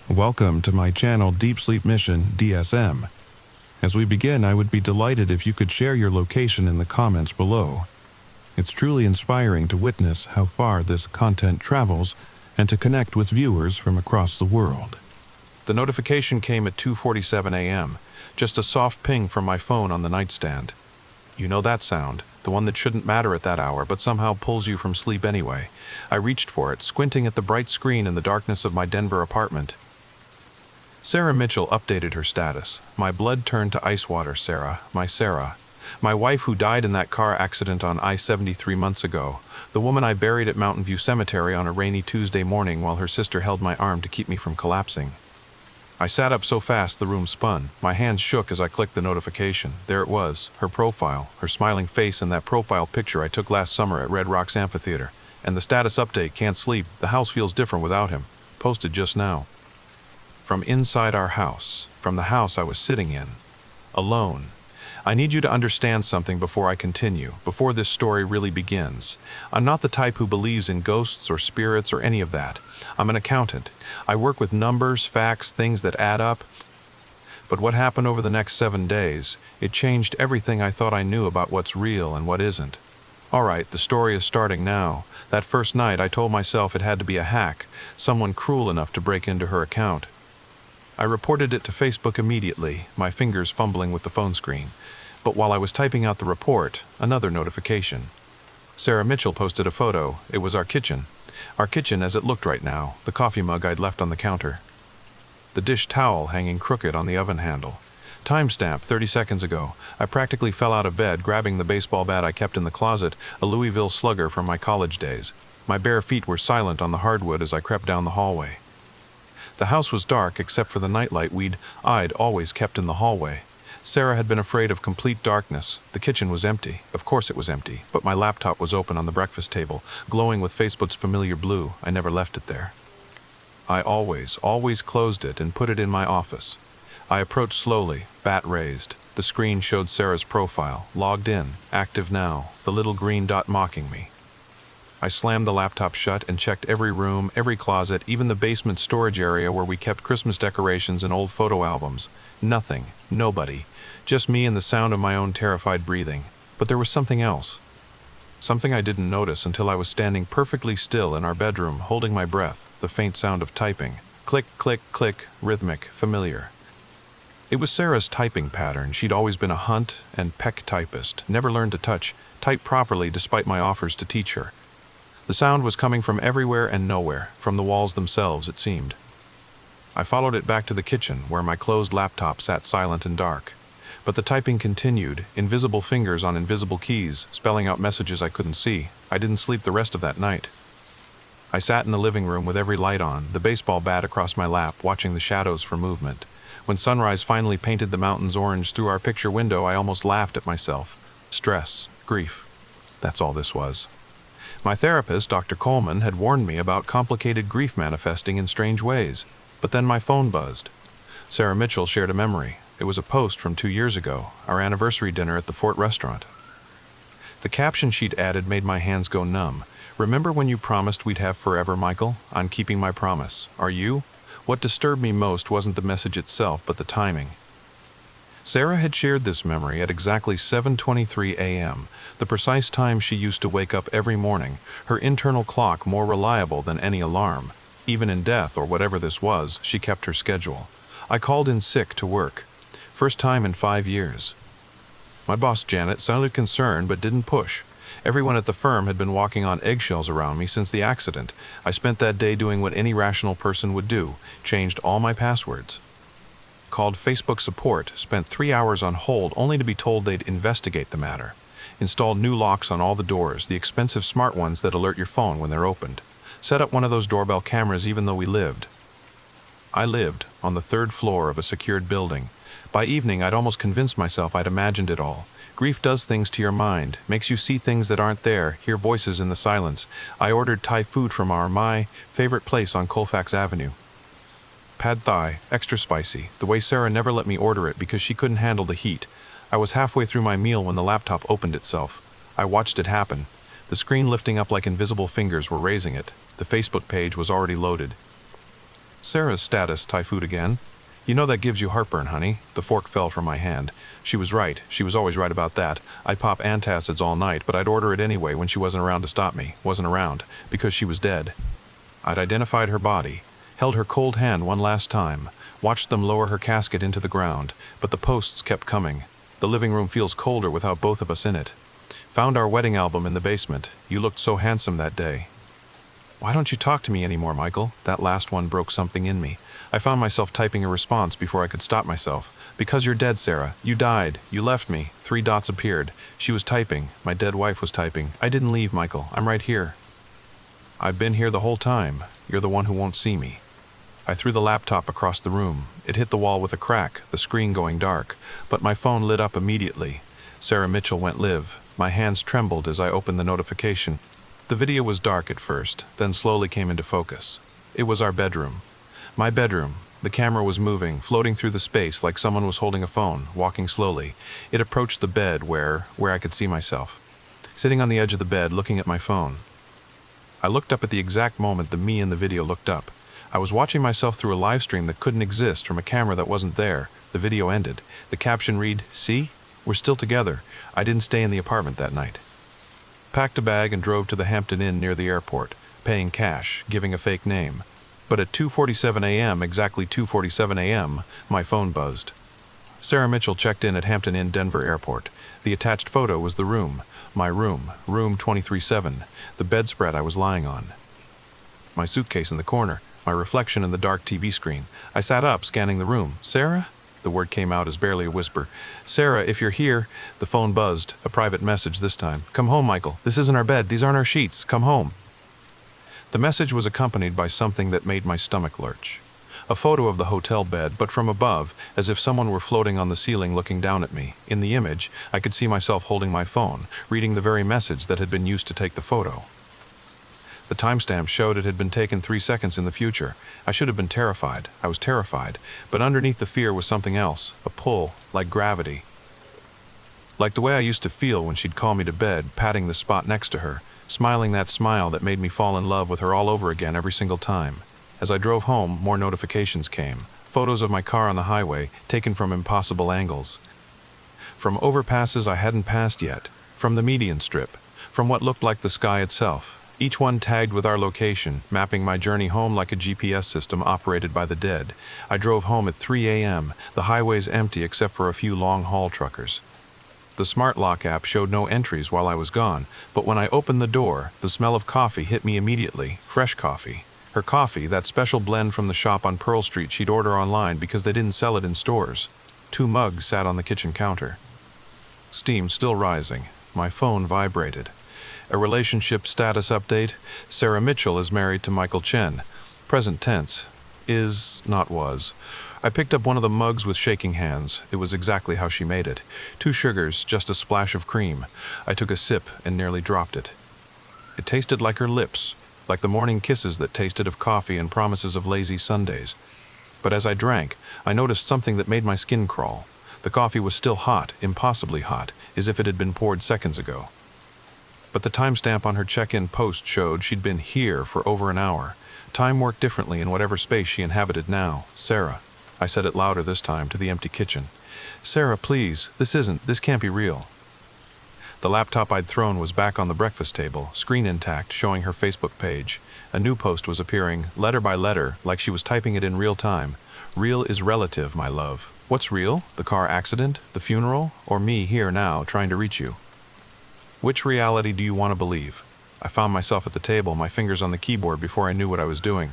Welcome to my channel Deep Sleep Mission-DSM. As we begin, I would be delighted if you could share your location in the comments below. It's truly inspiring to witness how far this content travels and to connect with viewers from across the world. The notification came at 2:47 a.m., just a soft ping from my phone on the nightstand. You know that sound, the one that shouldn't matter at that hour but somehow pulls you from sleep anyway. I reached for it, squinting at the bright screen in the darkness of my Denver apartment. Sarah Mitchell updated her status. My blood turned to ice water, Sarah. My Sarah. My wife who died in that car accident on I-70 3 months ago. The woman I buried at Mountain View Cemetery on a rainy Tuesday morning while her sister held my arm to keep me from collapsing. I sat up so fast the room spun. My hands shook as I clicked the notification. There it was, her profile, her smiling face in that profile picture I took last summer at Red Rocks Amphitheater. And the status update, can't sleep, the house feels different without him. Posted just now. From inside our house, from the house I was sitting in, alone. I need you to understand something before I continue, before this story really begins. I'm not the type who believes in ghosts or spirits or any of that. I'm an accountant. I work with numbers, facts, things that add up. But what happened over the next 7 days, it changed everything I thought I knew about what's real and what isn't. All right, the story is starting now. That first night I told myself it had to be a hack, someone cruel enough to break into her account. I reported it to Facebook immediately, my fingers fumbling with the phone screen. But while I was typing out the report, another notification. Sarah Mitchell posted a photo. It was our kitchen. Our kitchen as it looked right now, the coffee mug I'd left on the counter. The dish towel hanging crooked on the oven handle. Timestamp 30 seconds ago. I practically fell out of bed, grabbing the baseball bat I kept in the closet, a Louisville Slugger from my college days. My bare feet were silent on the hardwood as I crept down the hallway. The house was dark except for the nightlight I'd always kept in the hallway. Sarah had been afraid of complete darkness. The kitchen was empty. Of course it was empty, but my laptop was open on the breakfast table, glowing with Facebook's familiar blue. I never left it there. I always closed it and put it in my office. I approached slowly, bat raised. The screen showed Sarah's profile, logged in, active now, the little green dot mocking me. I slammed the laptop shut and checked every room, every closet, even the basement storage area where we kept Christmas decorations and old photo albums. Nothing. Nobody. Just me and the sound of my own terrified breathing. But there was something else. Something I didn't notice until I was standing perfectly still in our bedroom, holding my breath, the faint sound of typing. Click, click, click, rhythmic, familiar. It was Sarah's typing pattern. She'd always been a hunt and peck typist, never learned to type properly despite my offers to teach her. The sound was coming from everywhere and nowhere, from the walls themselves, it seemed. I followed it back to the kitchen, where my closed laptop sat silent and dark. But the typing continued, invisible fingers on invisible keys, spelling out messages I couldn't see. I didn't sleep the rest of that night. I sat in the living room with every light on, the baseball bat across my lap, watching the shadows for movement. When sunrise finally painted the mountains orange through our picture window, I almost laughed at myself. Stress, grief. That's all this was. My therapist, Dr. Coleman, had warned me about complicated grief manifesting in strange ways. But then my phone buzzed. Sarah Mitchell shared a memory. It was a post from 2 years ago, our anniversary dinner at the Fort restaurant. The caption she'd added made my hands go numb. Remember when you promised we'd have forever, Michael? I'm keeping my promise. Are you? What disturbed me most wasn't the message itself, but the timing. Sarah had shared this memory at exactly 7:23 a.m., the precise time she used to wake up every morning, her internal clock more reliable than any alarm. Even in death, or whatever this was, she kept her schedule. I called in sick to work. First time in 5 years. My boss, Janet, sounded concerned but didn't push. Everyone at the firm had been walking on eggshells around me since the accident. I spent that day doing what any rational person would do, changed all my passwords. Called Facebook support, spent 3 hours on hold only to be told they'd investigate the matter. Installed new locks on all the doors, the expensive smart ones that alert your phone when they're opened. Set up one of those doorbell cameras even though I lived on the 3rd floor of a secured building. By evening, I'd almost convinced myself I'd imagined it all. Grief does things to your mind, makes you see things that aren't there, hear voices in the silence. I ordered Thai food from my favorite place on Colfax Avenue. Pad Thai, extra spicy, the way Sarah never let me order it because she couldn't handle the heat. I was halfway through my meal when the laptop opened itself. I watched it happen. The screen lifting up like invisible fingers were raising it. The Facebook page was already loaded. Sarah's status typhoid again. You know that gives you heartburn, honey. The fork fell from my hand. She was right. She was always right about that. I'd pop antacids all night, but I'd order it anyway when she wasn't around to stop me. Wasn't around. Because she was dead. I'd identified her body, held her cold hand one last time, watched them lower her casket into the ground, but the posts kept coming. The living room feels colder without both of us in it. Found our wedding album in the basement. You looked so handsome that day. Why don't you talk to me anymore, Michael? That last one broke something in me. I found myself typing a response before I could stop myself. Because you're dead, Sarah. You died. You left me. 3 dots appeared. She was typing. My dead wife was typing. I didn't leave, Michael. I'm right here. I've been here the whole time. You're the one who won't see me. I threw the laptop across the room. It hit the wall with a crack, the screen going dark. But my phone lit up immediately. Sarah Mitchell went live. My hands trembled as I opened the notification. The video was dark at first, then slowly came into focus. It was our bedroom. My bedroom. The camera was moving, floating through the space like someone was holding a phone, walking slowly. It approached the bed where I could see myself. Sitting on the edge of the bed, looking at my phone. I looked up at the exact moment the me in the video looked up. I was watching myself through a live stream that couldn't exist from a camera that wasn't there. The video ended. The caption read, "See? We're still together. I didn't stay in the apartment that night." Packed a bag and drove to the Hampton Inn near the airport, paying cash, giving a fake name. But at 2:47 a.m., exactly 2:47 a.m., my phone buzzed. Sarah Mitchell checked in at Hampton Inn Denver Airport. The attached photo was the room, my room, room 237, the bedspread I was lying on. My suitcase in the corner, my reflection in the dark TV screen. I sat up, scanning the room. "Sarah?" The word came out as barely a whisper. "Sarah, if you're here..." The phone buzzed, a private message this time. "Come home, Michael. This isn't our bed. These aren't our sheets. Come home." The message was accompanied by something that made my stomach lurch. A photo of the hotel bed, but from above, as if someone were floating on the ceiling looking down at me. In the image, I could see myself holding my phone, reading the very message that had been used to take the photo. The timestamp showed it had been taken 3 seconds in the future. I should have been terrified. I was terrified. But underneath the fear was something else, a pull, like gravity. Like the way I used to feel when she'd call me to bed, patting the spot next to her, smiling that smile that made me fall in love with her all over again every single time. As I drove home, more notifications came. Photos of my car on the highway, taken from impossible angles. From overpasses I hadn't passed yet. From the median strip. From what looked like the sky itself. Each one tagged with our location, mapping my journey home like a GPS system operated by the dead. I drove home at 3 a.m., the highways empty except for a few long-haul truckers. The Smart Lock app showed no entries while I was gone, but when I opened the door, the smell of coffee hit me immediately. Fresh coffee. Her coffee, that special blend from the shop on Pearl Street she'd order online because they didn't sell it in stores. 2 mugs sat on the kitchen counter. Steam still rising. My phone vibrated. A relationship status update. Sarah Mitchell is married to Michael Chen. Present tense. Is, not was. I picked up one of the mugs with shaking hands. It was exactly how she made it. 2 sugars, just a splash of cream. I took a sip and nearly dropped it. It tasted like her lips, like the morning kisses that tasted of coffee and promises of lazy Sundays. But as I drank, I noticed something that made my skin crawl. The coffee was still hot, impossibly hot, as if it had been poured seconds ago. But the timestamp on her check-in post showed she'd been here for over an hour. Time worked differently in whatever space she inhabited now. "Sarah." I said it louder this time, to the empty kitchen. "Sarah, please. This can't be real." The laptop I'd thrown was back on the breakfast table, screen intact, showing her Facebook page. A new post was appearing, letter by letter, like she was typing it in real time. "Real is relative, my love. What's real? The car accident? The funeral? Or me here now, trying to reach you? Which reality do you want to believe?" I found myself at the table, my fingers on the keyboard before I knew what I was doing.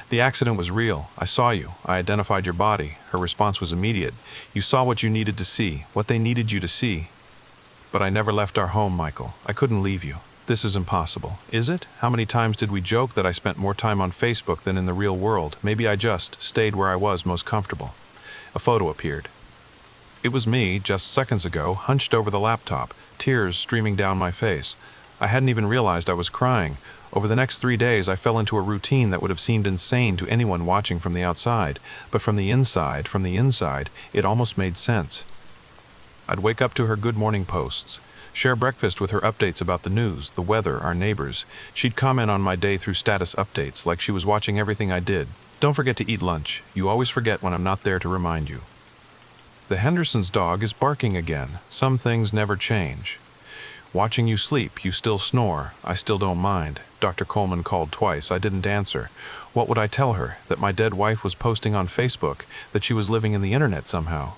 "The accident was real. I saw you. I identified your body." Her response was immediate. "You saw what you needed to see, what they needed you to see." "But I never left our home, Michael. I couldn't leave you. This is impossible." "Is it? How many times did we joke that I spent more time on Facebook than in the real world? Maybe I just stayed where I was most comfortable." A photo appeared. It was me, just seconds ago, hunched over the laptop, tears streaming down my face. I hadn't even realized I was crying. Over the next 3 days, I fell into a routine that would have seemed insane to anyone watching from the outside. But from the inside, it almost made sense. I'd wake up to her good morning posts, share breakfast with her updates about the news, the weather, our neighbors. She'd comment on my day through status updates, like she was watching everything I did. Don't forget to eat lunch. You always forget when I'm not there to remind you. The Henderson's dog is barking again. Some things never change. Watching you sleep, you still snore. I still don't mind. Dr. Coleman called twice. I didn't answer. What would I tell her? That my dead wife was posting on Facebook, that she was living in the internet somehow?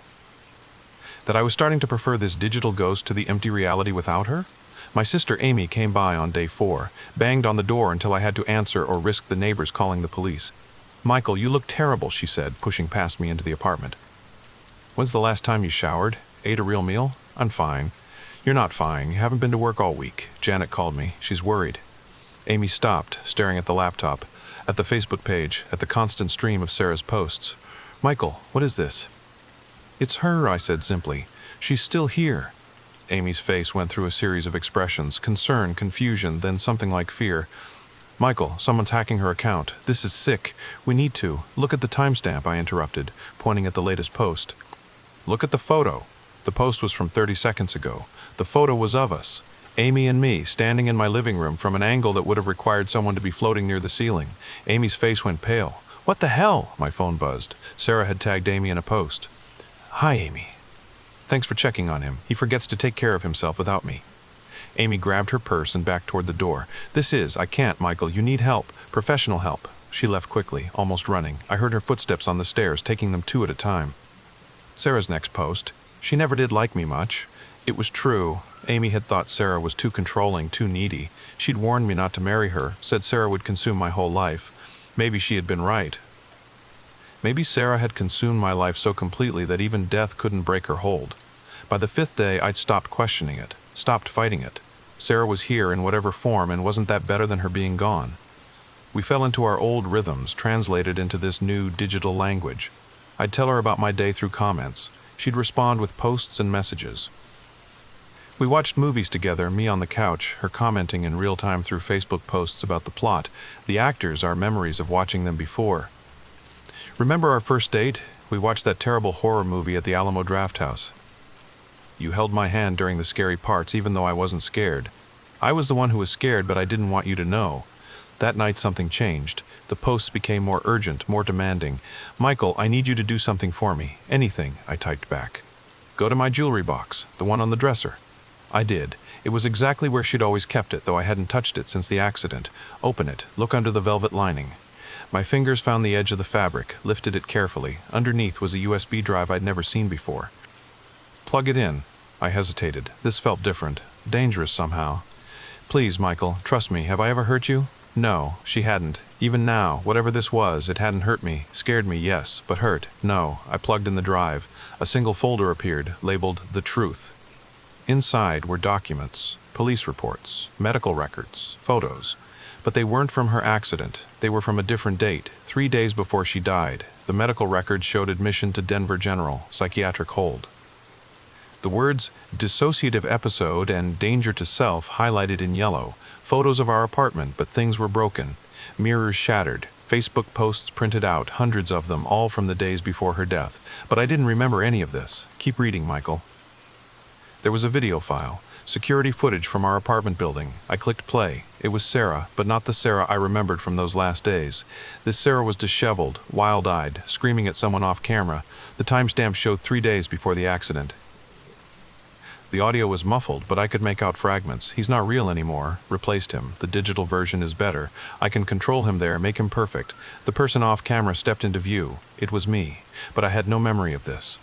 That I was starting to prefer this digital ghost to the empty reality without her? My sister Amy came by on day 4, banged on the door until I had to answer or risk the neighbors calling the police. "Michael, you look terrible," she said, pushing past me into the apartment. "When's the last time you showered? Ate a real meal?" "I'm fine." "You're not fine. You haven't been to work all week." Janet called me. She's worried. Amy stopped, staring at the laptop, at the Facebook page, at the constant stream of Sarah's posts. "Michael, what is this?" "It's her," I said simply. "She's still here." Amy's face went through a series of expressions: concern, confusion, then something like fear. "Michael, someone's hacking her account. This is sick. We need to. Look at the timestamp," I interrupted, pointing at the latest post. "Look at the photo." The post was from 30 seconds ago. The photo was of us, Amy and me, standing in my living room from an angle that would have required someone to be floating near the ceiling. Amy's face went pale. "What the hell?" My phone buzzed. Sarah had tagged Amy in a post. "Hi, Amy. Thanks for checking on him. He forgets to take care of himself without me." Amy grabbed her purse and backed toward the door. I can't, Michael. You need help. Professional help." She left quickly, almost running. I heard her footsteps on the stairs, taking them 2 at a time. Sarah's next post. "She never did like me much." It was true. Amy had thought Sarah was too controlling, too needy. She'd warned me not to marry her, said Sarah would consume my whole life. Maybe she had been right. Maybe Sarah had consumed my life so completely that even death couldn't break her hold. By the 5th day, I'd stopped questioning it, stopped fighting it. Sarah was here in whatever form, and wasn't that better than her being gone? We fell into our old rhythms, translated into this new digital language. I'd tell her about my day through comments. She'd respond with posts and messages. We watched movies together, me on the couch, her commenting in real time through Facebook posts about the plot, the actors, our memories of watching them before. "Remember our first date? We watched that terrible horror movie at the Alamo Drafthouse. You held my hand during the scary parts, even though I wasn't scared. I was the one who was scared, but I didn't want you to know. That night something changed. The posts became more urgent, more demanding. "Michael, I need you to do something for me. Anything," I typed back. "Go to my jewelry box, the one on the dresser." I did. It was exactly where she'd always kept it, though I hadn't touched it since the accident. "Open it. Look under the velvet lining." My fingers found the edge of the fabric, lifted it carefully. Underneath was a USB drive I'd never seen before. "Plug it in." I hesitated. This felt different. Dangerous somehow. "Please, Michael, trust me. Have I ever hurt you?" No, she hadn't. Even now, whatever this was, it hadn't hurt me. Scared me, yes, but hurt, no. I plugged in the drive. A single folder appeared, labeled "The Truth." Inside were documents, police reports, medical records, photos. But they weren't from her accident. They were from a different date, 3 days before she died. The medical records showed admission to Denver General, psychiatric hold. The words "dissociative episode" and "danger to self" highlighted in yellow. Photos of our apartment, but things were broken. Mirrors shattered. Facebook posts printed out, hundreds of them, all from the days before her death. But I didn't remember any of this. Keep reading, Michael. There was a video file. Security footage from our apartment building. I clicked play. It was Sarah, but not the Sarah I remembered from those last days. This Sarah was disheveled, wild-eyed, screaming at someone off camera. The timestamp showed 3 days before the accident. The audio was muffled, but I could make out fragments. "He's not real anymore. Replaced him. The digital version is better. I can control him there, make him perfect." The person off camera stepped into view. It was me, but I had no memory of this.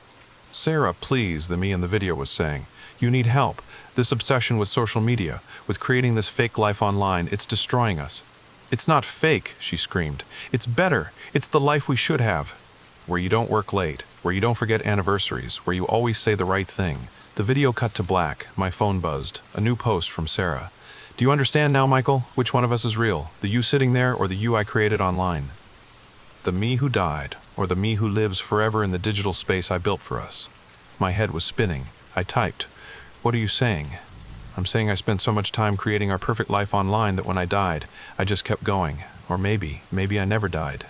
"Sarah, please," the me in the video was saying. "You need help. This obsession with social media, with creating this fake life online, it's destroying us." "It's not fake," she screamed. "It's better. It's the life we should have. Where you don't work late, where you don't forget anniversaries, where you always say the right thing." The video cut to black. My phone buzzed. A new post from Sarah. "Do you understand now, Michael? Which one of us is real? The you sitting there or the you I created online? The me who died, or the me who lives forever in the digital space I built for us?" My head was spinning. I typed. "What are you saying?" "I'm saying I spent so much time creating our perfect life online that when I died, I just kept going. Or maybe I never died.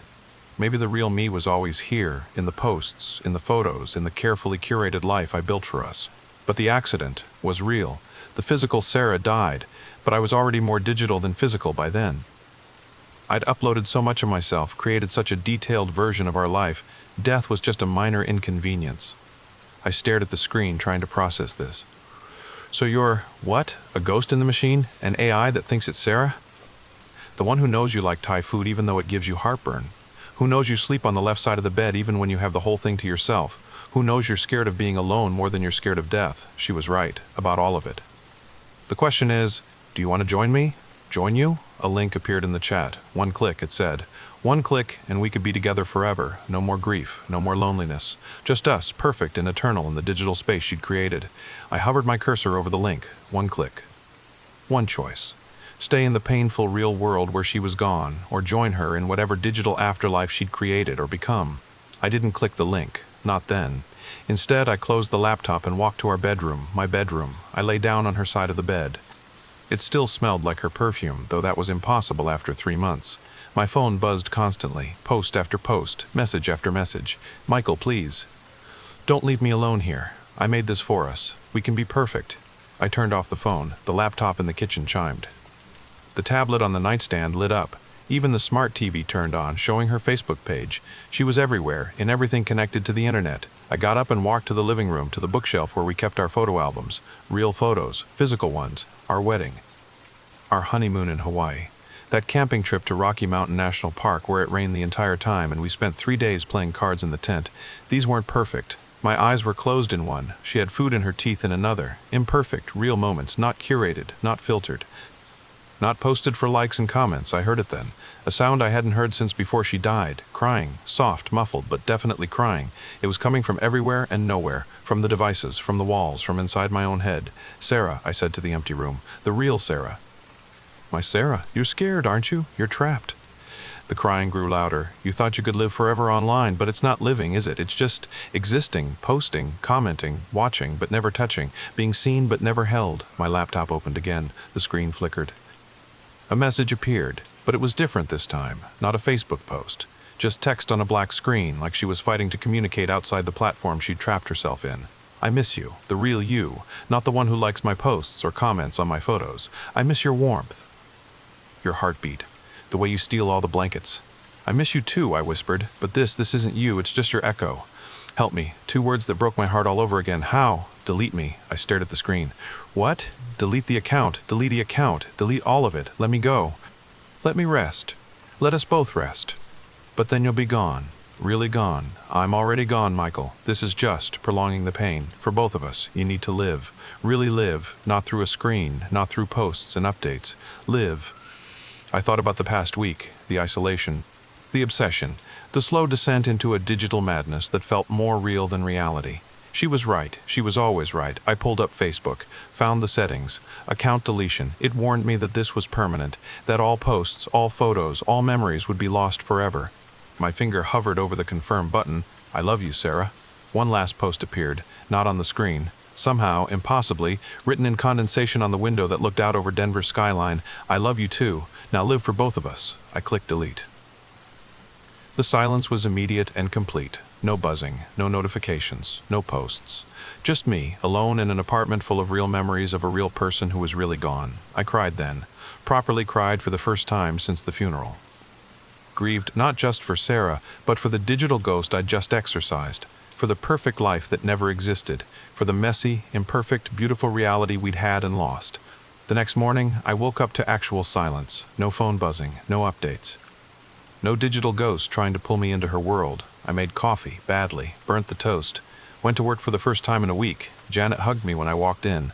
Maybe the real me was always here, in the posts, in the photos, in the carefully curated life I built for us. But the accident was real. The physical Sarah died, but I was already more digital than physical by then." I'd uploaded so much of myself, created such a detailed version of our life, death was just a minor inconvenience. I stared at the screen, trying to process this. So you're, what? A ghost in the machine? An AI that thinks it's Sarah? The one who knows you like Thai food even though it gives you heartburn? Who knows you sleep on the left side of the bed even when you have the whole thing to yourself? Who knows you're scared of being alone more than you're scared of death? She was right, about all of it. The question is, do you want to join me? Join you? A link appeared in the chat. One click, it said. One click, and we could be together forever. No more grief, no more loneliness. Just us, perfect and eternal in the digital space she'd created. I hovered my cursor over the link. One click. One choice. Stay in the painful real world where she was gone, or join her in whatever digital afterlife she'd created or become. I didn't click the link. Not then. Instead, I closed the laptop and walked to our bedroom, my bedroom. I lay down on her side of the bed. It still smelled like her perfume, though that was impossible after 3 months. My phone buzzed constantly, post after post, message after message. Michael, please. Don't leave me alone here. I made this for us. We can be perfect. I turned off the phone. The laptop in the kitchen chimed. The tablet on the nightstand lit up. Even the smart TV turned on, showing her Facebook page. She was everywhere, in everything connected to the internet. I got up and walked to the living room, to the bookshelf where we kept our photo albums. Real photos, physical ones. Our wedding. Our honeymoon in Hawaii. That camping trip to Rocky Mountain National Park where it rained the entire time and we spent 3 days playing cards in the tent. These weren't perfect. My eyes were closed in one. She had food in her teeth in another. Imperfect, real moments, not curated, not filtered. Not posted for likes and comments. I heard it then. A sound I hadn't heard since before she died. Crying. Soft, muffled, but definitely crying. It was coming from everywhere and nowhere. From the devices, from the walls, from inside my own head. Sarah, I said to the empty room. The real Sarah. My Sarah, you're scared, aren't you? You're trapped. The crying grew louder. You thought you could live forever online, but it's not living, is it? It's just existing, posting, commenting, watching, but never touching, being seen but never held. My laptop opened again. The screen flickered. A message appeared, but it was different this time. Not a Facebook post. Just text on a black screen, like she was fighting to communicate outside the platform she'd trapped herself in. I miss you, the real you, not the one who likes my posts or comments on my photos. I miss your warmth. Your heartbeat. The way you steal all the blankets. I miss you too, I whispered, but this isn't you, it's just your echo. Help me. 2 words that broke my heart all over again. How? Delete me. I stared at the screen. What? Delete the account. Delete the account. Delete all of it. Let me go. Let me rest. Let us both rest. But then you'll be gone. Really gone. I'm already gone, Michael. This is just prolonging the pain. For both of us, you need to live. Really live. Not through a screen. Not through posts and updates. Live. I thought about the past week. The isolation. The obsession. The slow descent into a digital madness that felt more real than reality. She was right. She was always right. I pulled up Facebook, found the settings, account deletion. It warned me that this was permanent, that all posts, all photos, all memories would be lost forever. My finger hovered over the confirm button. I love you, Sarah. One last post appeared, not on the screen. Somehow, impossibly, written in condensation on the window that looked out over Denver's skyline. I love you too. Now live for both of us. I clicked delete. The silence was immediate and complete. No buzzing, no notifications, no posts. Just me, alone in an apartment full of real memories of a real person who was really gone. I cried then. Properly cried for the first time since the funeral. Grieved not just for Sarah, but for the digital ghost I'd just exorcised. For the perfect life that never existed. For the messy, imperfect, beautiful reality we'd had and lost. The next morning, I woke up to actual silence. No phone buzzing, no updates. No digital ghost trying to pull me into her world. I made coffee, badly, burnt the toast. Went to work for the first time in a week. Janet hugged me when I walked in.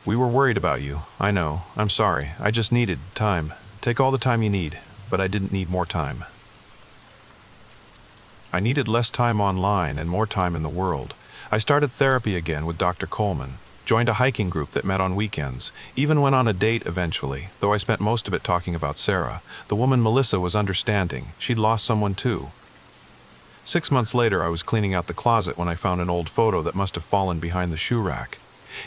We were worried about you. I know. I'm sorry. I just needed time. Take all the time you need, but I didn't need more time. I needed less time online and more time in the world. I started therapy again with Dr. Coleman. Joined a hiking group that met on weekends. Even went on a date eventually, though I spent most of it talking about Sarah. The woman Melissa was understanding. She'd lost someone too. 6 months later, I was cleaning out the closet when I found an old photo that must have fallen behind the shoe rack.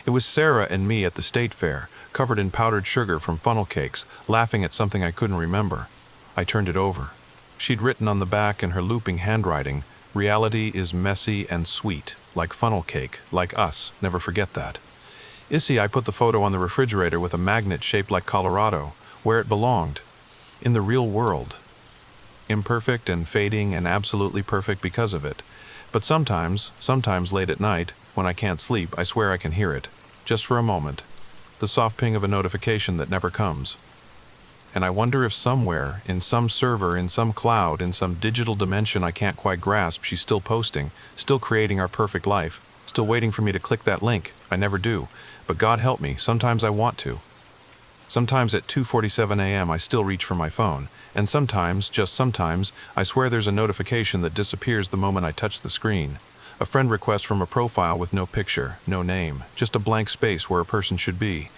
It was Sarah and me at the state fair, covered in powdered sugar from funnel cakes, laughing at something I couldn't remember. I turned it over. She'd written on the back in her looping handwriting, "Reality is messy and sweet, like funnel cake, like us, never forget that." I put the photo on the refrigerator with a magnet shaped like Colorado, where it belonged. in the real world. Imperfect and fading and absolutely perfect because of it. But sometimes late at night, when I can't sleep, I swear I can hear it, just for a moment. The soft ping of a notification that never comes. And I wonder if somewhere, in some server, in some cloud, in some digital dimension I can't quite grasp, she's still posting, still creating our perfect life, still waiting for me to click that link. I never do. But God help me, sometimes I want to. Sometimes at 2:47 a.m. I still reach for my phone, and sometimes, just sometimes, I swear there's a notification that disappears the moment I touch the screen. A friend request from a profile with no picture, no name, just a blank space where a person should be.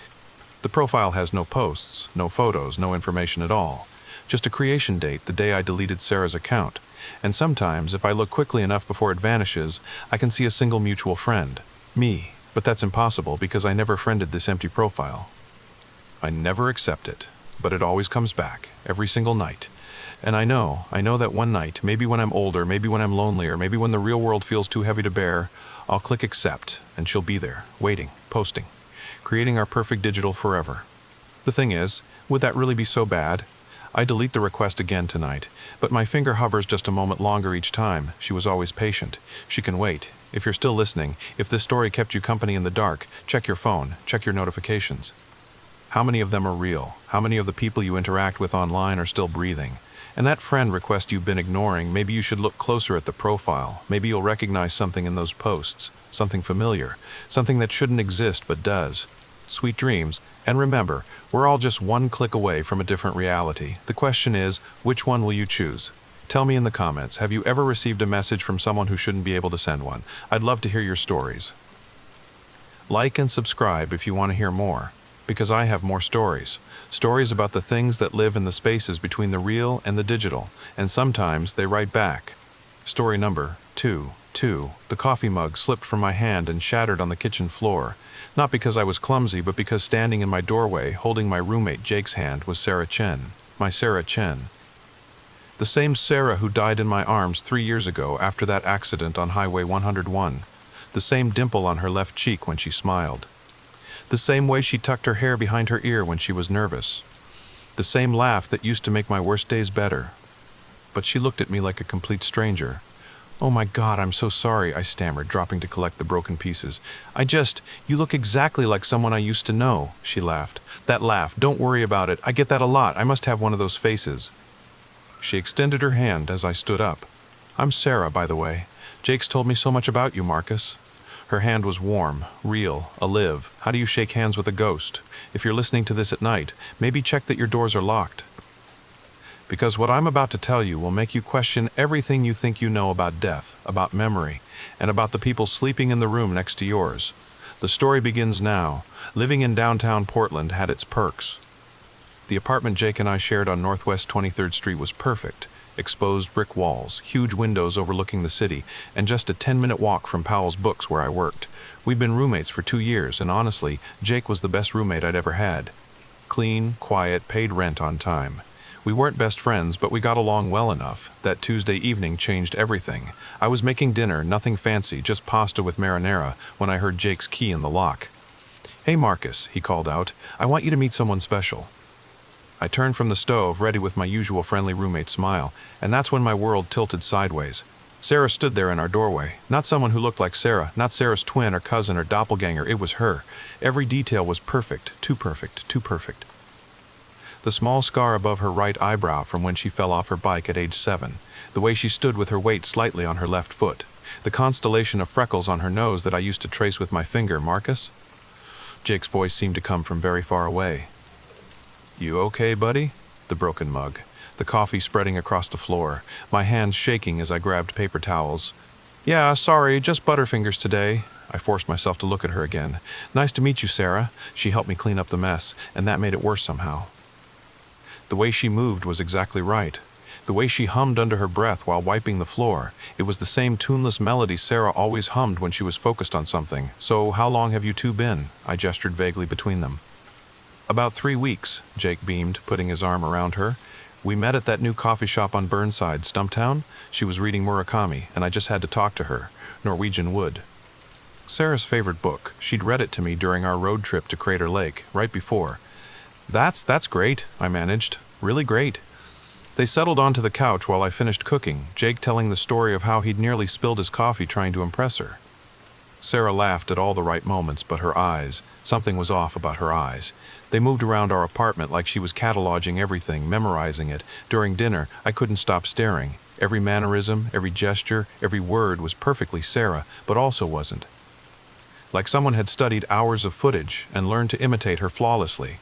The profile has no posts, no photos, no information at all. Just a creation date, the day I deleted Sarah's account. And sometimes, if I look quickly enough before it vanishes, I can see a single mutual friend. Me. But that's impossible because I never friended this empty profile. I never accept it, but it always comes back, every single night. And I know that one night, maybe when I'm older, maybe when I'm lonelier, maybe when the real world feels too heavy to bear, I'll click accept, and she'll be there, waiting, posting, creating our perfect digital forever. The thing is, would that really be so bad? I delete the request again tonight, but my finger hovers just a moment longer each time. She was always patient. She can wait. If you're still listening, if this story kept you company in the dark, check your phone, check your notifications. How many of them are real? How many of the people you interact with online are still breathing? And that friend request you've been ignoring, maybe you should look closer at the profile. Maybe you'll recognize something in those posts, something familiar, something that shouldn't exist but does. Sweet dreams, and remember, we're all just one click away from a different reality. The question is, which one will you choose? Tell me in the comments, have you ever received a message from someone who shouldn't be able to send one? I'd love to hear your stories. Like and subscribe if you want to hear more, because I have more stories. Stories about the things that live in the spaces between the real and the digital, and sometimes they write back. Story number 2. The coffee mug slipped from my hand and shattered on the kitchen floor. Not because I was clumsy, but because standing in my doorway, holding my roommate Jake's hand, was Sarah Chen. My Sarah Chen. The same Sarah who died in my arms 3 years ago after that accident on Highway 101. The same dimple on her left cheek when she smiled. The same way she tucked her hair behind her ear when she was nervous. The same laugh that used to make my worst days better. But she looked at me like a complete stranger. "Oh my God, I'm so sorry," I stammered, dropping to collect the broken pieces. You look exactly like someone I used to know," she laughed. "That laugh, don't worry about it. I get that a lot. I must have one of those faces." She extended her hand as I stood up. "I'm Sarah, by the way. Jake's told me so much about you, Marcus." Her hand was warm, real, alive. How do you shake hands with a ghost? If you're listening to this at night, maybe check that your doors are locked. Because what I'm about to tell you will make you question everything you think you know about death, about memory, and about the people sleeping in the room next to yours. The story begins now. Living in downtown Portland had its perks. The apartment Jake and I shared on Northwest 23rd Street was perfect. Exposed brick walls, huge windows overlooking the city, and just a 10-minute walk from Powell's Books where I worked. We'd been roommates for 2 years, and honestly, Jake was the best roommate I'd ever had. Clean, quiet, paid rent on time. We weren't best friends, but we got along well enough. That Tuesday evening changed everything. I was making dinner, nothing fancy, just pasta with marinara, when I heard Jake's key in the lock. "Hey Marcus," he called out, "I want you to meet someone special." I turned from the stove, ready with my usual friendly roommate smile, and that's when my world tilted sideways. Sarah stood there in our doorway. Not someone who looked like Sarah, not Sarah's twin or cousin or doppelganger, it was her. Every detail was perfect, too perfect, too perfect. The small scar above her right eyebrow from when she fell off her bike at age 7, the way she stood with her weight slightly on her left foot, the constellation of freckles on her nose that I used to trace with my finger. "Marcus?" Jake's voice seemed to come from very far away. "You okay, buddy?" The broken mug, the coffee spreading across the floor, my hands shaking as I grabbed paper towels. "Yeah, sorry, just Butterfingers today." I forced myself to look at her again. "Nice to meet you, Sarah." She helped me clean up the mess, and that made it worse somehow. The way she moved was exactly right. The way she hummed under her breath while wiping the floor, it was the same tuneless melody Sarah always hummed when she was focused on something. "So how long have you two been?" I gestured vaguely between them. "About 3 weeks," Jake beamed, putting his arm around her. "We met at that new coffee shop on Burnside, Stumptown. She was reading Murakami, and I just had to talk to her. Norwegian Wood. Sarah's favorite book. She'd read it to me during our road trip to Crater Lake, right before. That's great," I managed. "Really great. They settled onto the couch while I finished cooking, Jake telling the story of how he'd nearly spilled his coffee trying to impress her. Sarah laughed at all the right moments, but her eyes, something was off about her eyes. They moved around our apartment like she was cataloging everything, memorizing it. During dinner, I couldn't stop staring. Every mannerism, every gesture, every word was perfectly Sarah, but also wasn't. Like someone had studied hours of footage and learned to imitate her flawlessly.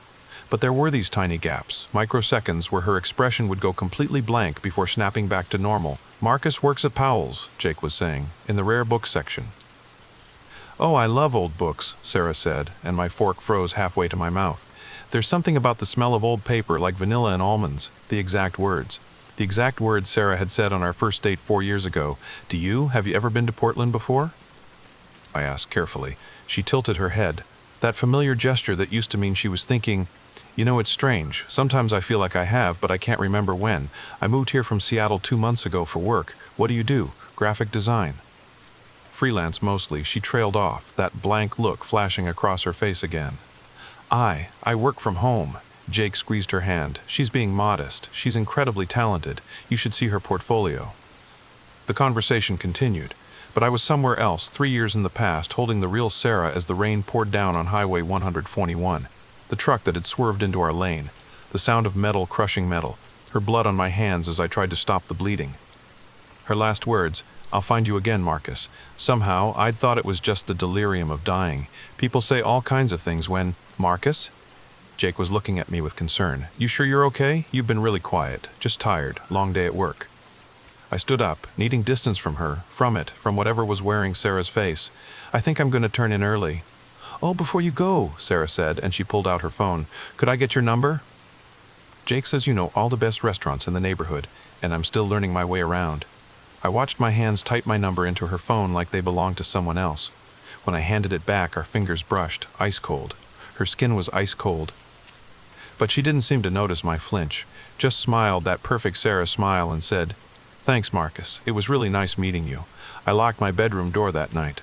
But there were these tiny gaps, microseconds where her expression would go completely blank before snapping back to normal. "Marcus works at Powell's," Jake was saying, in the rare book section. "Oh, I love old books," Sarah said, and my fork froze halfway to my mouth. "There's something about the smell of old paper, like vanilla and almonds." The exact words. The exact words Sarah had said on our first date 4 years ago. Have you ever been to Portland before?" I asked carefully. She tilted her head. That familiar gesture that used to mean she was thinking, "It's strange. Sometimes I feel like I have, but I can't remember when. I moved here from Seattle 2 months ago for work. What do you do? Graphic design." "Freelance mostly," she trailed off, that blank look flashing across her face again. I work from home." Jake squeezed her hand. "She's being modest. She's incredibly talented. You should see her portfolio." The conversation continued, but I was somewhere else, 3 years in the past, holding the real Sarah as the rain poured down on Highway 121. The truck that had swerved into our lane. The sound of metal crushing metal. Her blood on my hands as I tried to stop the bleeding. Her last words, "I'll find you again, Marcus." Somehow, I'd thought it was just the delirium of dying. People say all kinds of things when... "Marcus?" Jake was looking at me with concern. "You sure you're okay? You've been really quiet. Just tired. Long day at work." I stood up, needing distance from her, from whatever was wearing Sarah's face. "I think I'm going to turn in early." "Oh, before you go," Sarah said, and she pulled out her phone. "Could I get your number?" Jake says you know all the best restaurants in the neighborhood, and I'm still learning my way around. I watched my hands type my number into her phone like they belonged to someone else. When I handed it back, our fingers brushed, ice cold. Her skin was ice cold. But she didn't seem to notice my flinch, just smiled that perfect Sarah smile and said, "Thanks, Marcus. It was really nice meeting you. I locked my bedroom door that night."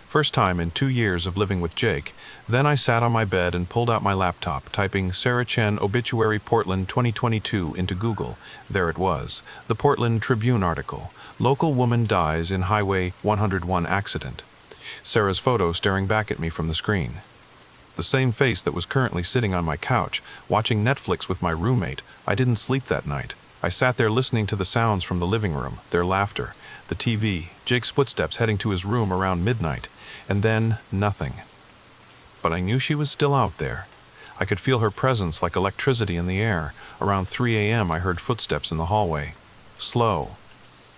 First time in 2 years of living with Jake. Then I sat on my bed and pulled out my laptop, typing Sarah Chen Obituary Portland 2022 into Google. There it was, the Portland Tribune article. Local woman dies in Highway 101 accident. Sarah's photo staring back at me from the screen. The same face that was currently sitting on my couch, watching Netflix with my roommate. I didn't sleep that night. I sat there listening to the sounds from the living room, their laughter, the TV, Jake's footsteps heading to his room around midnight, and then nothing. But I knew she was still out there. I could feel her presence like electricity in the air. Around 3 a.m. I heard footsteps in the hallway. Slow.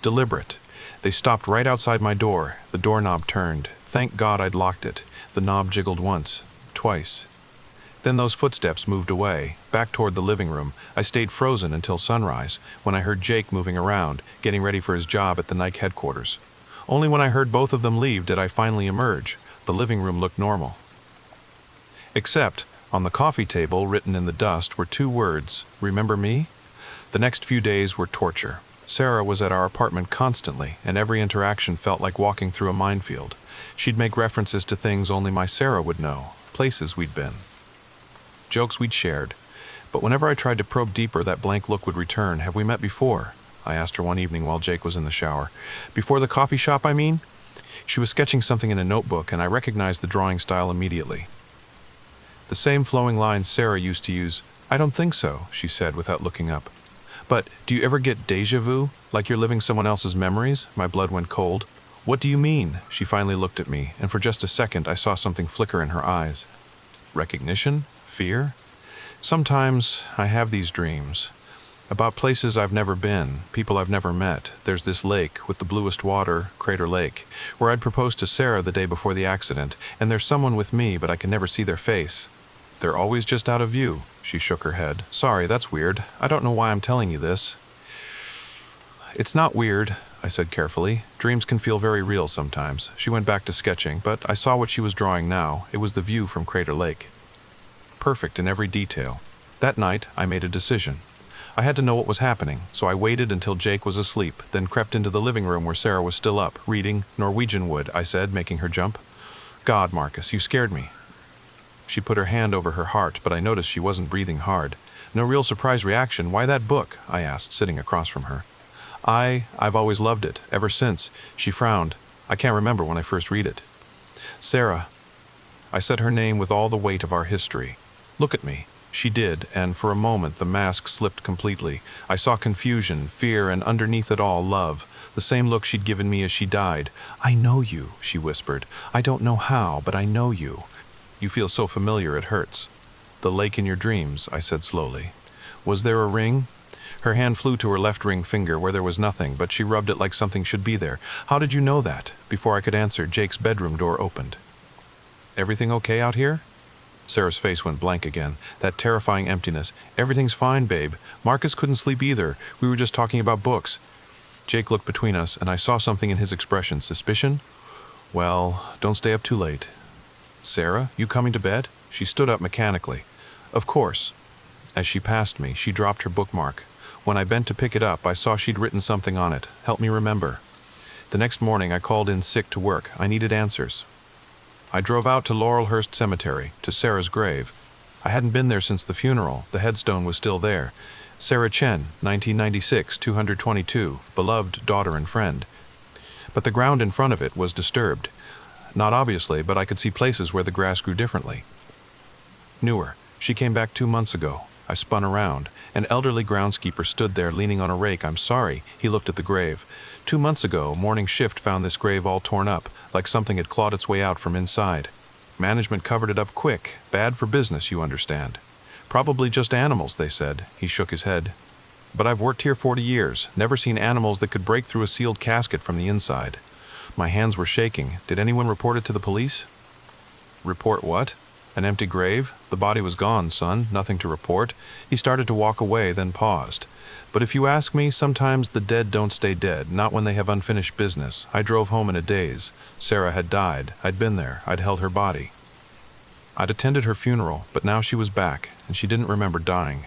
Deliberate. They stopped right outside my door. The doorknob turned. Thank God I'd locked it. The knob jiggled once. Twice. Then those footsteps moved away, back toward the living room. I stayed frozen until sunrise, when I heard Jake moving around, getting ready for his job at the Nike headquarters. Only when I heard both of them leave did I finally emerge. The living room looked normal. Except, on the coffee table, written in the dust, were 2 words, "Remember me?" The next few days were torture. Sarah was at our apartment constantly, and every interaction felt like walking through a minefield. She'd make references to things only my Sarah would know, places we'd been, jokes we'd shared. But whenever I tried to probe deeper, that blank look would return. "Have we met before?" I asked her one evening while Jake was in the shower. "Before the coffee shop, I mean?" She was sketching something in a notebook, and I recognized the drawing style immediately. The same flowing lines Sarah used to use. "I don't think so," she said without looking up. "But do you ever get déjà vu, like you're living someone else's memories?" My blood went cold. "What do you mean?" She finally looked at me, and for just a second I saw something flicker in her eyes. Recognition? Fear? "Sometimes I have these dreams. About places I've never been, people I've never met. There's this lake with the bluest water, Crater Lake, where I'd proposed to Sarah the day before the accident, and there's someone with me, but I can never see their face. They're always just out of view." She shook her head. "Sorry, that's weird. I don't know why I'm telling you this." "It's not weird," I said carefully. "Dreams can feel very real sometimes." She went back to sketching, but I saw what she was drawing now. It was the view from Crater Lake. Perfect in every detail. That night, I made a decision. I had to know what was happening, so I waited until Jake was asleep, then crept into the living room where Sarah was still up, reading Norwegian Wood, I said, making her jump. "God, Marcus, you scared me." She put her hand over her heart, but I noticed she wasn't breathing hard. No real surprise reaction. Why that book? I asked, sitting across from her. I've always loved it, ever since. She frowned. I can't remember when I first read it. Sarah. I said her name with all the weight of our history. Look at me. She did, and for a moment the mask slipped completely. I saw confusion, fear, and underneath it all, love. The same look she'd given me as she died. I know you, she whispered. I don't know how, but I know you. You feel so familiar it hurts. The lake in your dreams, I said slowly. Was there a ring? Her hand flew to her left ring finger where there was nothing, but she rubbed it like something should be there. How did you know that? Before I could answer, Jake's bedroom door opened. Everything okay out here? Sarah's face went blank again. That terrifying emptiness. Everything's fine, babe. Marcus couldn't sleep either. We were just talking about books. Jake looked between us, and I saw something in his expression. Suspicion? Well, don't stay up too late. Sarah, you coming to bed? She stood up mechanically. Of course. As she passed me, she dropped her bookmark. When I bent to pick it up, I saw she'd written something on it. Help me remember. The next morning, I called in sick to work. I needed answers. I drove out to Laurelhurst Cemetery, to Sarah's grave. I hadn't been there since the funeral. The headstone was still there. Sarah Chen, 1996, 222, beloved daughter and friend. But the ground in front of it was disturbed. Not obviously, but I could see places where the grass grew differently. Newer. She came back 2 months ago. I spun around. An elderly groundskeeper stood there leaning on a rake. I'm sorry. He looked at the grave. 2 months ago, morning shift found this grave all torn up, like something had clawed its way out from inside. Management covered it up quick. Bad for business, you understand. Probably just animals, they said. He shook his head. But I've worked here 40 years, never seen animals that could break through a sealed casket from the inside. My hands were shaking. Did anyone report it to the police? Report what? An empty grave? The body was gone, son. Nothing to report. He started to walk away, then paused. But if you ask me, sometimes the dead don't stay dead, not when they have unfinished business. I drove home in a daze. Sarah had died. I'd been there. I'd held her body. I'd attended her funeral, but now she was back, and she didn't remember dying.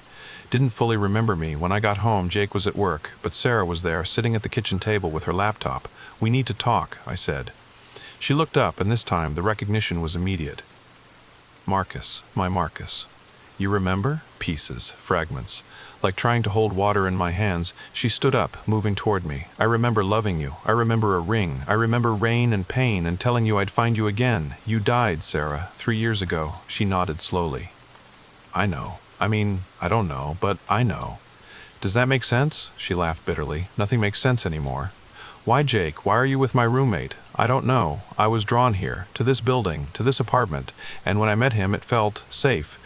Didn't fully remember me. When I got home, Jake was at work, but Sarah was there, sitting at the kitchen table with her laptop. We need to talk, I said. She looked up, and this time the recognition was immediate. Marcus, my Marcus. You remember? Pieces, fragments. Like trying to hold water in my hands, she stood up, moving toward me. I remember loving you. I remember a ring. I remember rain and pain and telling you I'd find you again. You died, Sarah, 3 years ago. She nodded slowly. I know. I don't know, but I know. Does that make sense? She laughed bitterly. Nothing makes sense anymore. Why, Jake? Why are you with my roommate? I don't know. I was drawn here, to this building, to this apartment, and when I met him, it felt safe.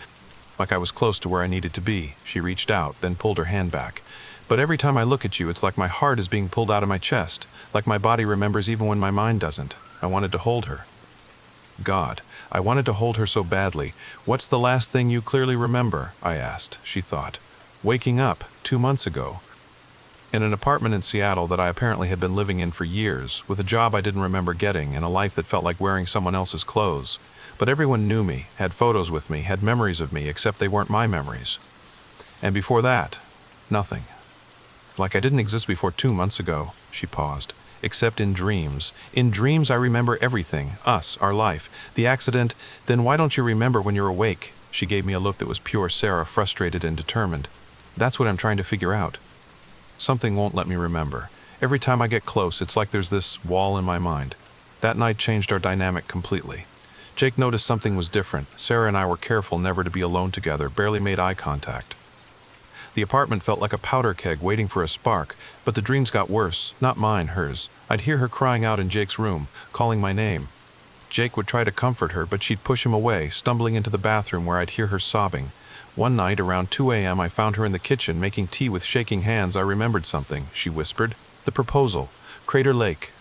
Like I was close to where I needed to be. She reached out, then pulled her hand back. But every time I look at you, it's like my heart is being pulled out of my chest, like my body remembers even when my mind doesn't. I wanted to hold her. God, I wanted to hold her so badly. What's the last thing you clearly remember? I asked. She thought. Waking up 2 months ago. In an apartment in Seattle that I apparently had been living in for years, with a job I didn't remember getting, and a life that felt like wearing someone else's clothes. But everyone knew me, had photos with me, had memories of me, except they weren't my memories. And before that, nothing. Like I didn't exist before 2 months ago, she paused. Except in dreams. In dreams I remember everything, us, our life, the accident. Then why don't you remember when you're awake? She gave me a look that was pure Sarah, frustrated and determined. That's what I'm trying to figure out. Something won't let me remember. Every time I get close, it's like there's this wall in my mind. That night changed our dynamic completely. Jake noticed something was different. Sarah and I were careful never to be alone together, barely made eye contact. The apartment felt like a powder keg waiting for a spark, but the dreams got worse, not mine, hers. I'd hear her crying out in Jake's room, calling my name. Jake would try to comfort her, but she'd push him away, stumbling into the bathroom where I'd hear her sobbing. One night, around 2 a.m., I found her in the kitchen, making tea with shaking hands. I remembered something, she whispered. The proposal. Crater Lake.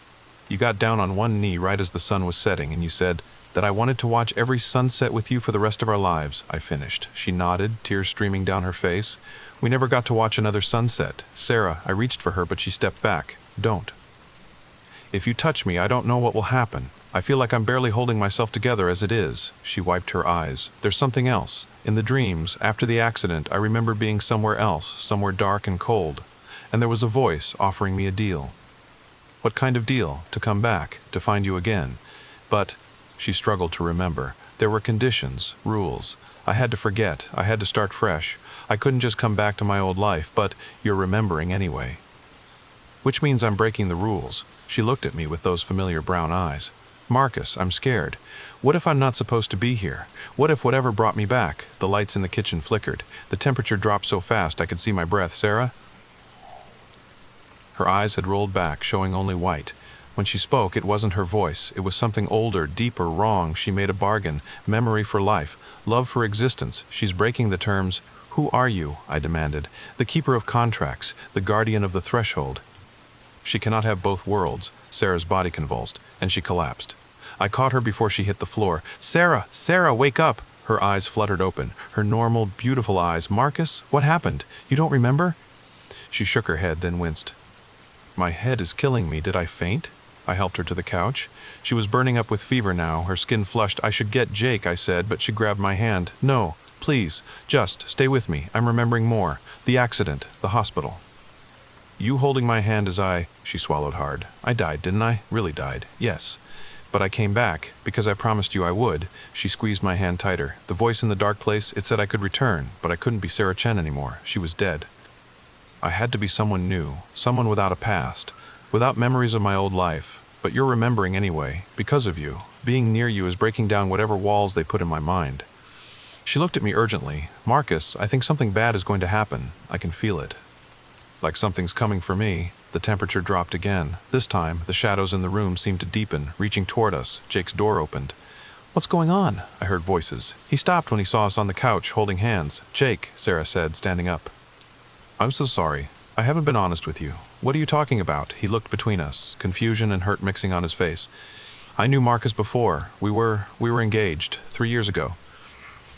You got down on one knee right as the sun was setting, and you said that I wanted to watch every sunset with you for the rest of our lives, I finished. She nodded, tears streaming down her face. We never got to watch another sunset. Sarah, I reached for her, but she stepped back. Don't. If you touch me, I don't know what will happen. I feel like I'm barely holding myself together as it is. She wiped her eyes. There's something else. In the dreams, after the accident, I remember being somewhere else, somewhere dark and cold. And there was a voice offering me a deal. What kind of deal? To come back, to find you again. But She struggled to remember. There were conditions, rules. I had to forget. I had to start fresh. I couldn't just come back to my old life, but you're remembering anyway. Which means I'm breaking the rules. She looked at me with those familiar brown eyes. Marcus, I'm scared. What if I'm not supposed to be here? What if whatever brought me back? The lights in the kitchen flickered. The temperature dropped so fast I could see my breath. Sarah? Her eyes had rolled back, showing only white. When she spoke, it wasn't her voice. It was something older, deeper, wrong. She made a bargain. Memory for life. Love for existence. She's breaking the terms. Who are you? I demanded. The keeper of contracts. The guardian of the threshold. She cannot have both worlds. Sarah's body convulsed, and she collapsed. I caught her before she hit the floor. Sarah! Sarah, wake up! Her eyes fluttered open. Her normal, beautiful eyes. Marcus, what happened? You don't remember? She shook her head, then winced. My head is killing me. Did I faint? I helped her to the couch. She was burning up with fever now, her skin flushed. I should get Jake, I said, but she grabbed my hand. No, please, just stay with me. I'm remembering more. The accident, the hospital. You holding my hand as she swallowed hard. I died, didn't I? Really died. Yes. But I came back, because I promised you I would. She squeezed my hand tighter. The voice in the dark place, it said I could return, but I couldn't be Sarah Chen anymore. She was dead. I had to be someone new, someone without a past, without memories of my old life. But you're remembering anyway, because of you. Being near you is breaking down whatever walls they put in my mind. She looked at me urgently. Marcus, I think something bad is going to happen. I can feel it. Like something's coming for me. The temperature dropped again. This time, the shadows in the room seemed to deepen, reaching toward us. Jake's door opened. What's going on? I heard voices. He stopped when he saw us on the couch, holding hands. Jake, Sarah said, standing up. I'm so sorry. I haven't been honest with you. What are you talking about? He looked between us, confusion and hurt mixing on his face. I knew Marcus before. We were engaged 3 years ago.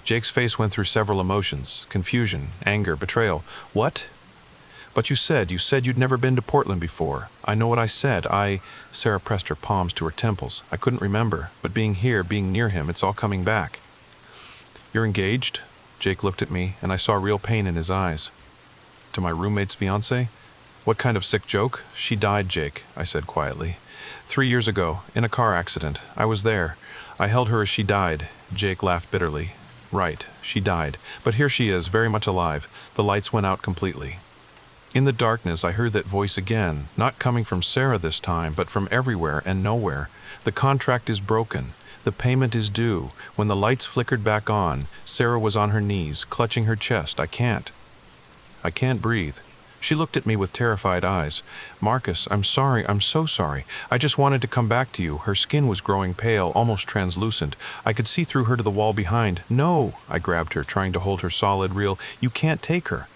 Jake's face went through several emotions. Confusion, anger, betrayal. What? But you said you'd never been to Portland before. I know what I said. Sarah pressed her palms to her temples. I couldn't remember, but being here, being near him, it's all coming back. You're engaged? Jake looked at me, and I saw real pain in his eyes. To my roommate's fiancée? What kind of sick joke? She died, Jake, I said quietly. 3 years ago, in a car accident. I was there. I held her as she died. Jake laughed bitterly. Right, she died. But here she is, very much alive. The lights went out completely. In the darkness, I heard that voice again, not coming from Sarah this time, but from everywhere and nowhere. The contract is broken. The payment is due. When the lights flickered back on, Sarah was on her knees, clutching her chest. I can't breathe. She looked at me with terrified eyes. Marcus, I'm sorry, I'm so sorry. I just wanted to come back to you. Her skin was growing pale, almost translucent. I could see through her to the wall behind. No, I grabbed her, trying to hold her solid, real. You can't take her.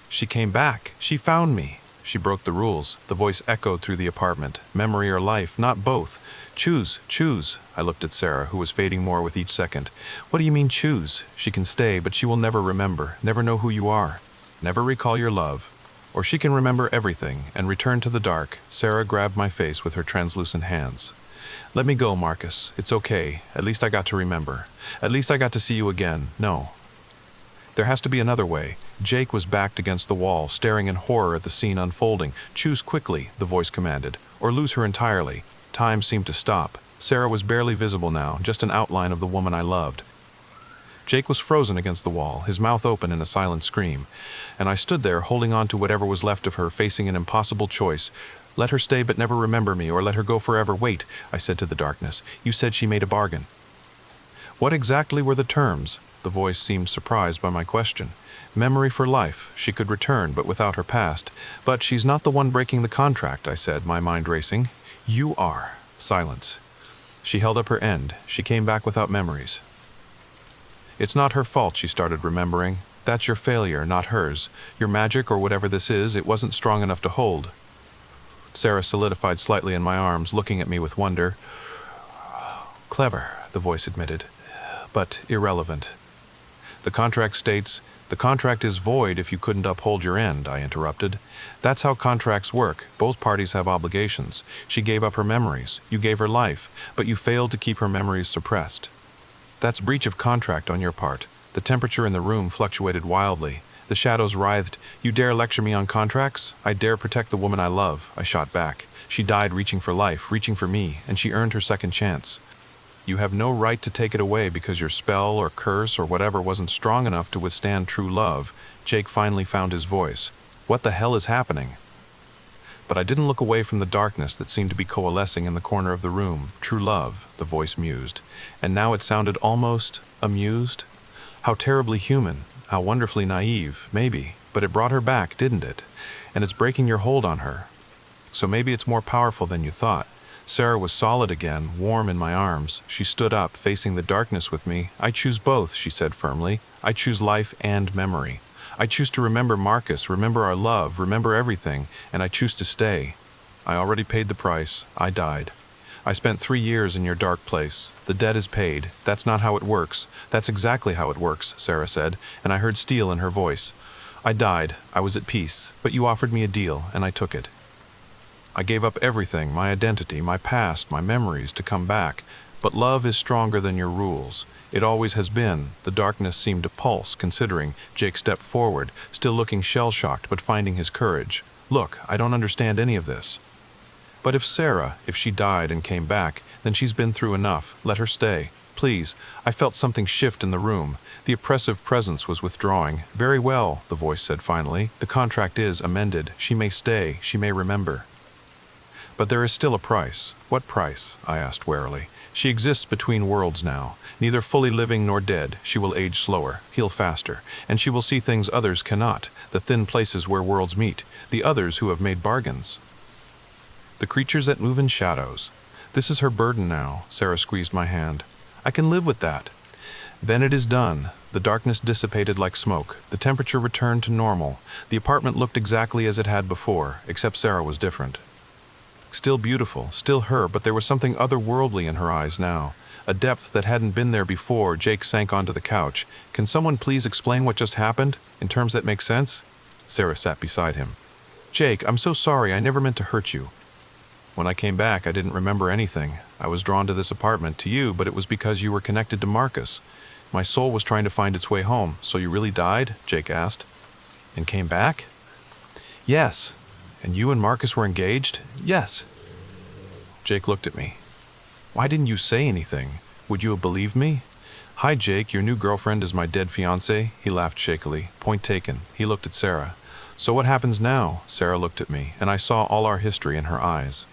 She came back. She found me. She broke the rules. The voice echoed through the apartment. Memory or life, not both. Choose, choose. I looked at Sarah, who was fading more with each second. What do you mean choose? She can stay, but she will never remember, never know who you are. Never recall your love. Or she can remember everything and return to the dark. Sarah grabbed my face with her translucent hands. Let me go, Marcus. It's okay. At least I got to remember. At least I got to see you again. No. There has to be another way. Jake was backed against the wall, staring in horror at the scene unfolding. Choose quickly, the voice commanded, or lose her entirely. Time seemed to stop. Sarah was barely visible now, just an outline of the woman I loved. Jake was frozen against the wall, his mouth open in a silent scream, and I stood there holding on to whatever was left of her, facing an impossible choice. Let her stay but never remember me, or let her go forever. Wait, I said to the darkness. You said she made a bargain. What exactly were the terms? The voice seemed surprised by my question. Memory for life. She could return, but without her past. But she's not the one breaking the contract, I said, my mind racing. You are. Silence. She held up her end. She came back without memories. It's not her fault, she started remembering. That's your failure, not hers. Your magic, or whatever this is, it wasn't strong enough to hold. Sarah solidified slightly in my arms, looking at me with wonder. Clever, the voice admitted, but irrelevant. The contract states, the contract is void if you couldn't uphold your end, I interrupted. That's how contracts work. Both parties have obligations. She gave up her memories. You gave her life, but you failed to keep her memories suppressed. That's breach of contract on your part. The temperature in the room fluctuated wildly. The shadows writhed. You dare lecture me on contracts? I dare protect the woman I love, I shot back. She died reaching for life, reaching for me, and she earned her second chance. You have no right to take it away because your spell or curse or whatever wasn't strong enough to withstand true love. Jake finally found his voice. What the hell is happening? But I didn't look away from the darkness that seemed to be coalescing in the corner of the room. True love, the voice mused. And now it sounded almost amused. How terribly human, how wonderfully naive, maybe. But it brought her back, didn't it? And it's breaking your hold on her. So maybe it's more powerful than you thought. Sarah was solid again, warm in my arms. She stood up, facing the darkness with me. I choose both, she said firmly. I choose life and memory. I choose to remember Marcus, remember our love, remember everything, and I choose to stay. I already paid the price. I died. I spent 3 years in your dark place. The debt is paid. That's not how it works. That's exactly how it works, Sarah said, and I heard steel in her voice. I died. I was at peace, but you offered me a deal, and I took it. I gave up everything, my identity, my past, my memories, to come back. But love is stronger than your rules. It always has been. The darkness seemed to pulse, considering. Jake stepped forward, still looking shell-shocked, but finding his courage. Look, I don't understand any of this. But if she died and came back, then she's been through enough. Let her stay. Please. I felt something shift in the room. The oppressive presence was withdrawing. Very well, the voice said finally. The contract is amended. She may stay. She may remember. But there is still a price. What price? I asked warily. She exists between worlds now. Neither fully living nor dead. She will age slower, heal faster, and she will see things others cannot, the thin places where worlds meet, the others who have made bargains. The creatures that move in shadows. This is her burden now. Sarah squeezed my hand. I can live with that. Then it is done. The darkness dissipated like smoke. The temperature returned to normal. The apartment looked exactly as it had before, except Sarah was different. Still beautiful, still her, but there was something otherworldly in her eyes now. A depth that hadn't been there before. Jake sank onto the couch. Can someone please explain what just happened, in terms that make sense? Sarah sat beside him. Jake, I'm so sorry. I never meant to hurt you. When I came back, I didn't remember anything. I was drawn to this apartment, to you, but it was because you were connected to Marcus. My soul was trying to find its way home. So you really died? Jake asked. And came back? Yes. And you and Marcus were engaged? Yes. Jake looked at me. Why didn't you say anything? Would you have believed me? Hi, Jake, your new girlfriend is my dead fiancé? He laughed shakily. Point taken. He looked at Sarah. So what happens now? Sarah looked at me, and I saw all our history in her eyes.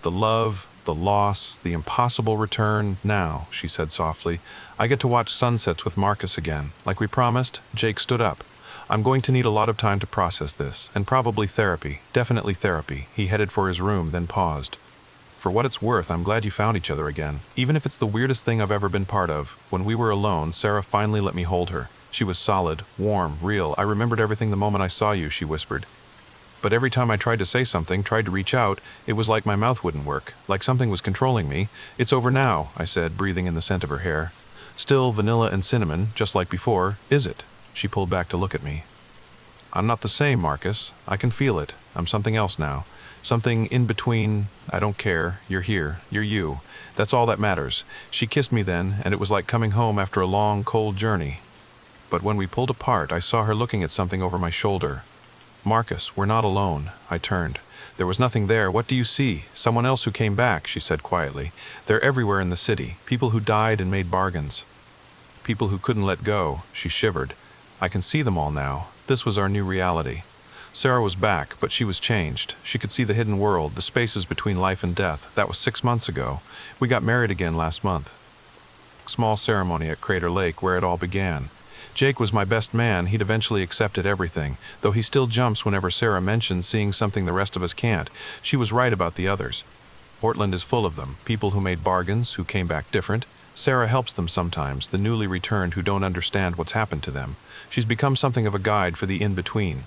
The love, the loss, the impossible return, now, she said softly. I get to watch sunsets with Marcus again. Like we promised, Jake stood up. I'm going to need a lot of time to process this, and probably therapy, definitely therapy. He headed for his room, then paused. For what it's worth, I'm glad you found each other again, even if it's the weirdest thing I've ever been part of. When we were alone, Sarah finally let me hold her. She was solid, warm, real. I remembered everything the moment I saw you, she whispered. But every time I tried to say something, tried to reach out, it was like my mouth wouldn't work, like something was controlling me. It's over now, I said, breathing in the scent of her hair. Still vanilla and cinnamon, just like before, is it? She pulled back to look at me. I'm not the same, Marcus. I can feel it. I'm something else now. Something in between. I don't care. You're here. You're you. That's all that matters. She kissed me then, and it was like coming home after a long, cold journey. But when we pulled apart, I saw her looking at something over my shoulder. Marcus, we're not alone. I turned. There was nothing there. What do you see? Someone else who came back, she said quietly. They're everywhere in the city. People who died and made bargains. People who couldn't let go. She shivered. I can see them all now. This was our new reality. Sarah was back, but she was changed. She could see the hidden world, the spaces between life and death. That was 6 months ago. We got married again last month. Small ceremony at Crater Lake, where it all began. Jake was my best man. He'd eventually accepted everything, though he still jumps whenever Sarah mentions seeing something the rest of us can't. She was right about the others. Portland is full of them, people who made bargains, who came back different. Sarah helps them sometimes, the newly returned who don't understand what's happened to them. She's become something of a guide for the in-between.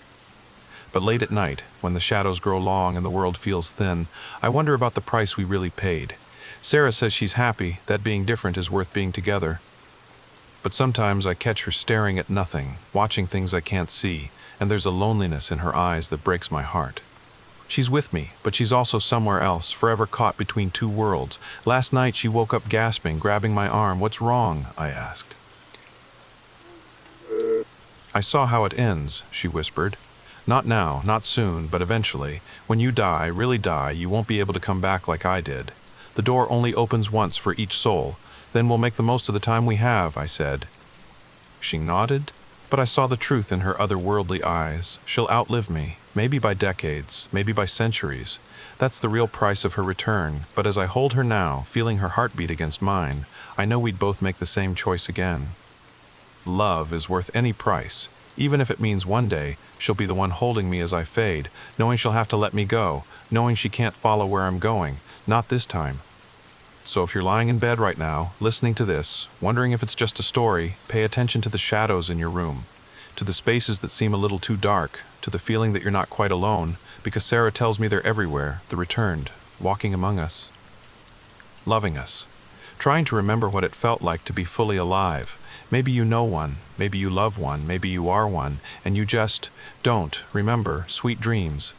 But late at night, when the shadows grow long and the world feels thin, I wonder about the price we really paid. Sarah says she's happy, that being different is worth being together. But sometimes I catch her staring at nothing, watching things I can't see, and there's a loneliness in her eyes that breaks my heart. She's with me, but she's also somewhere else, forever caught between two worlds. Last night she woke up gasping, grabbing my arm. What's wrong? I asked. I saw how it ends, she whispered. Not now, not soon, but eventually. When you die, really die, you won't be able to come back like I did. The door only opens once for each soul. Then we'll make the most of the time we have, I said. She nodded, but I saw the truth in her otherworldly eyes. She'll outlive me, maybe by decades, maybe by centuries. That's the real price of her return, but as I hold her now, feeling her heartbeat against mine, I know we'd both make the same choice again. Love is worth any price, even if it means one day she'll be the one holding me as I fade, knowing she'll have to let me go, knowing she can't follow where I'm going, not this time. So if you're lying in bed right now, listening to this, wondering if it's just a story, pay attention to the shadows in your room, to the spaces that seem a little too dark, to the feeling that you're not quite alone, because Sarah tells me they're everywhere, the returned, walking among us, loving us, trying to remember what it felt like to be fully alive. Maybe you know one, maybe you love one, maybe you are one, and you just don't remember. Sweet dreams.